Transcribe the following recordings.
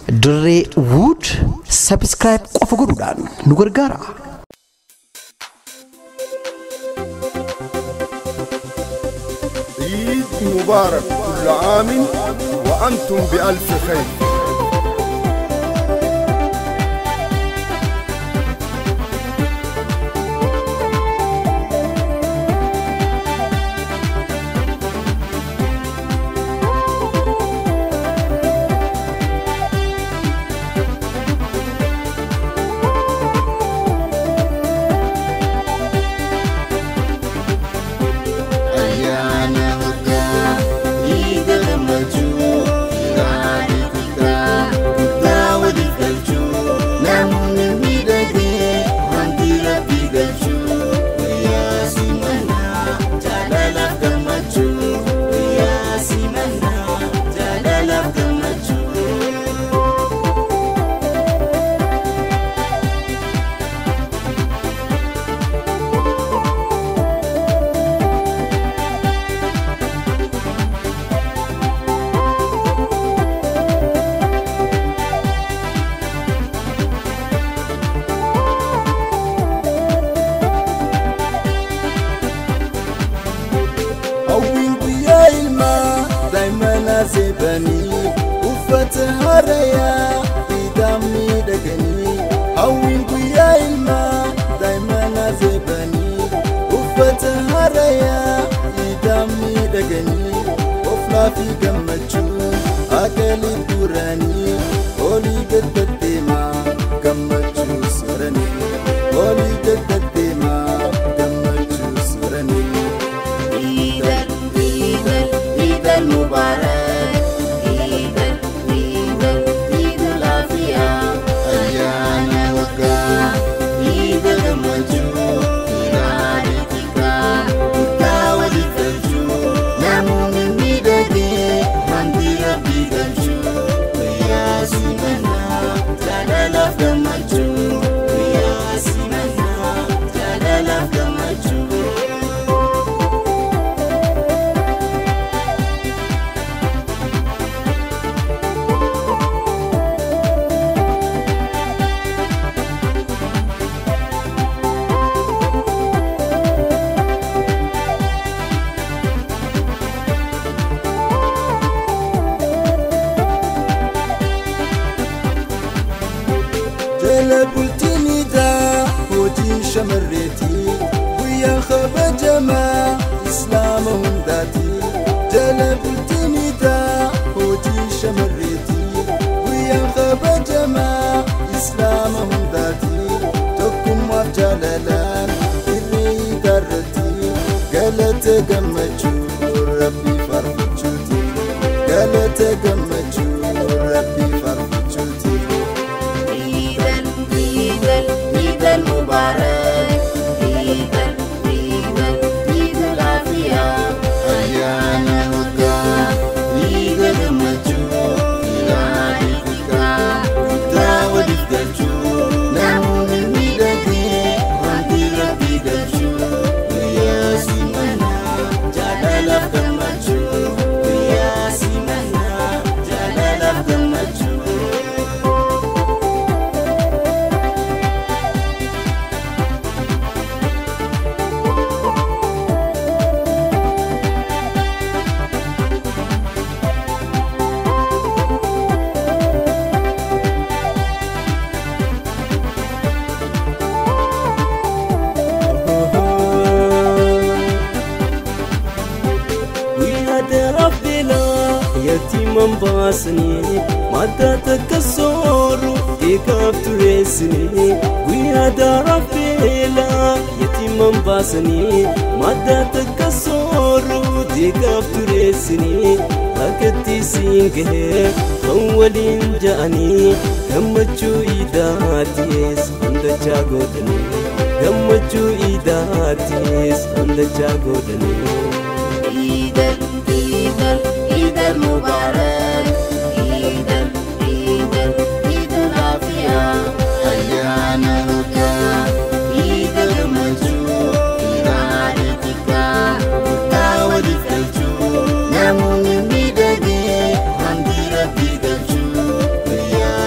Direwood subscribe qofa godhuudhaan nu gargaara. Eid MUKARAK كل عام وأنتم بألف خير. زبني وفتح ريا بدمي دقني هوين ويا الماء دايما زبني وفتح ريا بدمي دقني وفلا في قمتشو أكلي دوراني قولي قد الدماء قمتشو سرني قولي قد الدماء قمتشو سرني عيد المبارك لبلتني دا ودي شمرتي ويا خب جما إسلامهم ذاتي جلبلتني دا ودي شمرتي ويا خب جما إسلامهم ذاتي تكون وجلالان اللي درتي قالت قمتشو ربي فرفتشوتي قالت قمتشو ربي فرفتشوتي عيد المبارك عيد العافية أيانا وكا عيد المجو عيدك وتاول الدجو نعم الميدكي وانتي ربي دجو ويا سيمنا جلال المجو ويا سيمنا جلال المجو يتيم باسني متى تكسر إيكاب ترسني ويا ربي لا يتيم باسني متى تكسر إيكاب ترسني أكتي سينكه أولين جاني كمچو إيداتيس عند جاغودني كمچو إيداتيس عند جاغودني عيد المبارك عيد العافية أيانا وكا عيد المجو عيدك وتاول الدجو نامون الميداني عندي ربي دجو ويا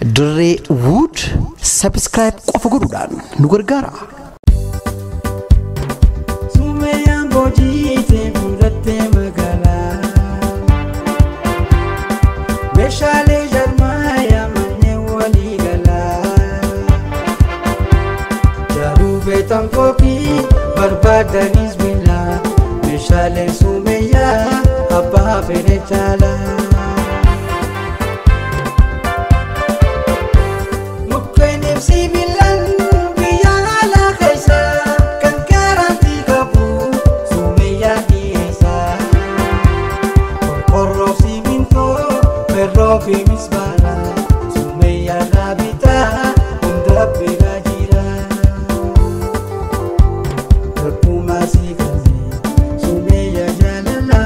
Direwood subscribe qofa godhuudhaan nu gargaara. Sumeyaan boojitee fuudhattee magaalaa meeshaalee jarmaayaa manneen walii galaa jaruu beetan kookii barbaadanis bilaa meeshaaleen sumeyaa abbaa fedhe caalaa. Sibilan biyala kaisa kan garanti kabu sumeya diesa korro siminto perro fimisbala sumeya labita unda pegajira terpuma sikasi sumeya jalala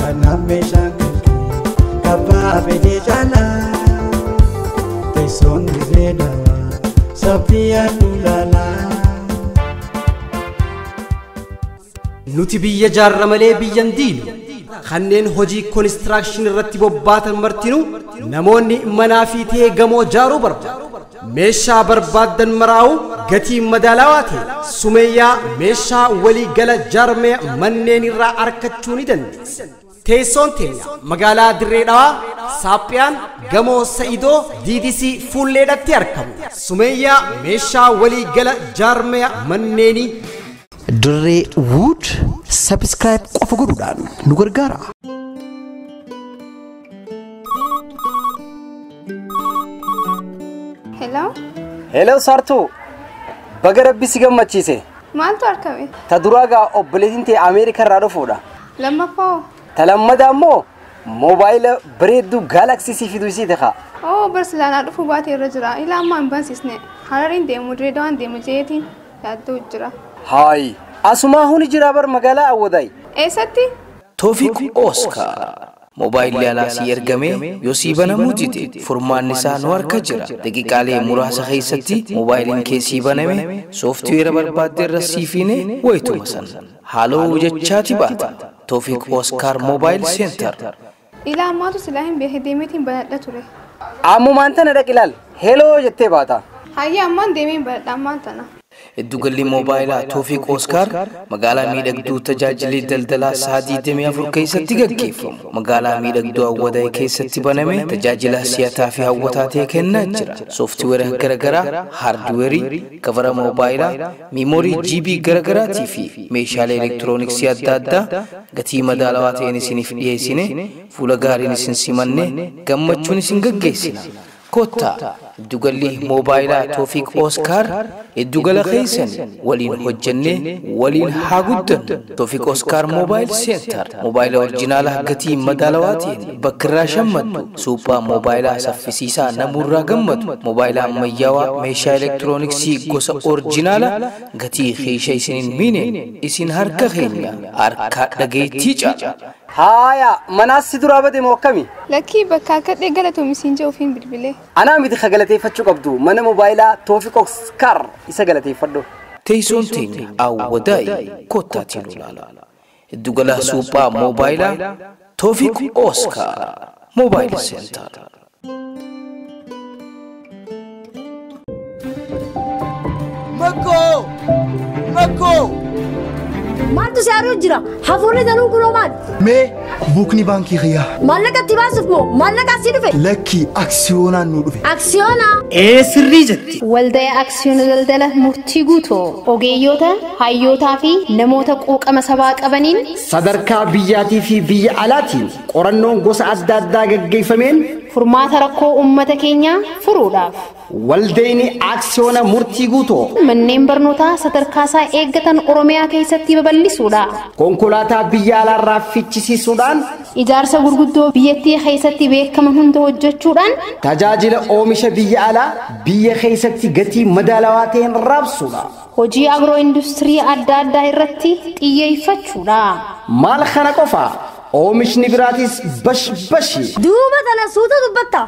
kaname shangki kaba pede jala teson greda Nuti biyya jaarra malee biyyan diinu kanneen hojii konistirakshinii irratti bobbaatan martinu namoonni manaa fi ta'ee gamoo jaaruu barbaadu meeshaa barbaadan maraa'u gatii madaalawaa ta'e sumeeyyaa meeshaa walii gala jaarmee manneen irraa argachuu ni dandeessa. Teessoon teenya magaalaa Direedhaa Saaphiyaan gamoo Sa'idoo DDC fuulleedhatti argamu. Sumeeyyaa meeshaa walii gala jaarmee manneenii Direwood subscribe qofa godhuudhaan nu gargaara. Hello Sartu. Baga Rabbi si gammachiise. Maaltu argame? Ta duraagaa obboleettiin ta'e Ameerikaa irraa dhufuudha. Lammaffaa Talammadaa immoo moobaayila bareedduu Galaxy si fiduu isii ta'a. Barsiilaanaa dhufuu baatee irra jira. Ilaa ammaa hin bansiisne. Harariin deemu Direedawaan deemu jeetiin yaaddoo jira. Hayi. Asumaa huni jira bar magaalaa Awwadaay. Eessatti? Toofiq Oscar. Mobaayilli alaasii ergame yoo sii banamuu dide furmaanni isaa nu harka jira. Daqiiqaalee muraasa keessatti mobaayiliin keessii baname sooftiweera barbaadde irra siifiine wayituma san. Haaloo jechaati baata. Toofiq Oscar Mobile Center. Ilaa ammaatu silaa hin beekne deemeetiin banadha ture. Ammumaan tana dhaq ilaal. Heloo jettee baata. Hayya ammaan deemeen banadha ammaan tana. Iddugalli moobaayilaa Toofiq Oscar magaalaa miidhagduu tajaajilli daldalaa sa'aatii 24 keessatti gaggeeffamu. Magaalaa miidhagduu Awwadaay keessatti baname tajaajila si'ataa fi hawwataa ta'e kennaa jira. Sooftiweera garagaraa, haardweerii, kavara moobaayilaa, miimoorii GB garagaraatii fi meeshaalee elektirooniksii adda addaa gatii madaalawaa ta'een isiniif dhiyeessine fuula gaariin isin simanne gammachuun isin gaggeessina. Kotta iddugalli moobaayilaa Toofiq Oscar iddugala keessan waliin hojjenne waliin haa guddannu. Toofiq Oscar Mobile Center moobaayila orjinaala gatii madaalawaa ta'een bakka irraa shammadhu. Suuphaa moobaayilaa saffisiisaa namurraa gammadu. Moobaayila ammayyaawaa meeshaa elektirooniksii gosa orjinaala gatii keesha isiniin miine isin harka keenya harka dhageettii caala. Haaya manaas si duraa bade moo akkami? Lakkii bakka kadhee galatoomisin jee ofiin bilbilee. Anaa miti ka galateeffachuu qabdu mana moobaayilaa Toofiq Oscar isa galateeffadhu. Teessoon teenya Awwadaay kottaatiin ilaala. Iddugala suuphaa moobaayilaa Toofiq Oscar Mobile Center. Makko! Maaltu si haaruu jira? Hafuurri danuu kunoo maal? Mee buukni baankii kiyyaa. Maallaqa itti baasuuf moo maallaqa asii dhufe? Lakki aksiyoonaan nu dhufe. Aksiyoonaa? sirrii jetti. Waldaa aksiyoona daldala murtii guutoo ogeeyyoota, hayyootaa fi namoota quuqama sabaa qabaniin Sadarkaa biyyaatii fi biyya alaatiin qorannoon gosa adda addaa gaggeeffameen furmaata rakkoo uummata keenyaa furuudhaaf waldayni aksiyoona murtii guutoo manneen barnootaa sadarkaasaa eeggatan Oromiyaa keessatti babal'isuudha. konkolaataa biyya alaarraa fichisiisuudhaan ijaarsa gurguddoo biyyattii keessatti beekaman hunda hojjechuudhaan tajaajila oomisha biyya alaa biyya keessatti gatii madaalawaa ta'een raabsuudha. hojii agroo industirii adda addaa irratti xiyyeeffachuudha. maal kana qofa oomishni biraatis bash bashi. Duuba tana suuta dubbatta.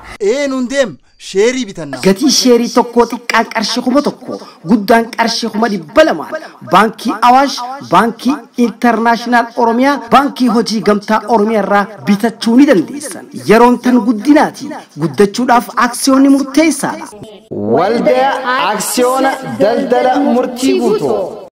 Nuun deem sheerii bitannaa. Gatii sheerii tokkoo xiqqaa qarshii kuma tokko guddaan qarshii kuma 200 baankii Awaash baankii Intarnaashinaal Oromiyaa baankii hojii gamtaa Oromiyaa irraa bitachuu ni dandeessan. Yeroon tan guddinaati guddachuudhaaf aksiyoonni murteessaadha. Waldaa aksiyoona daldala murtii guutuu.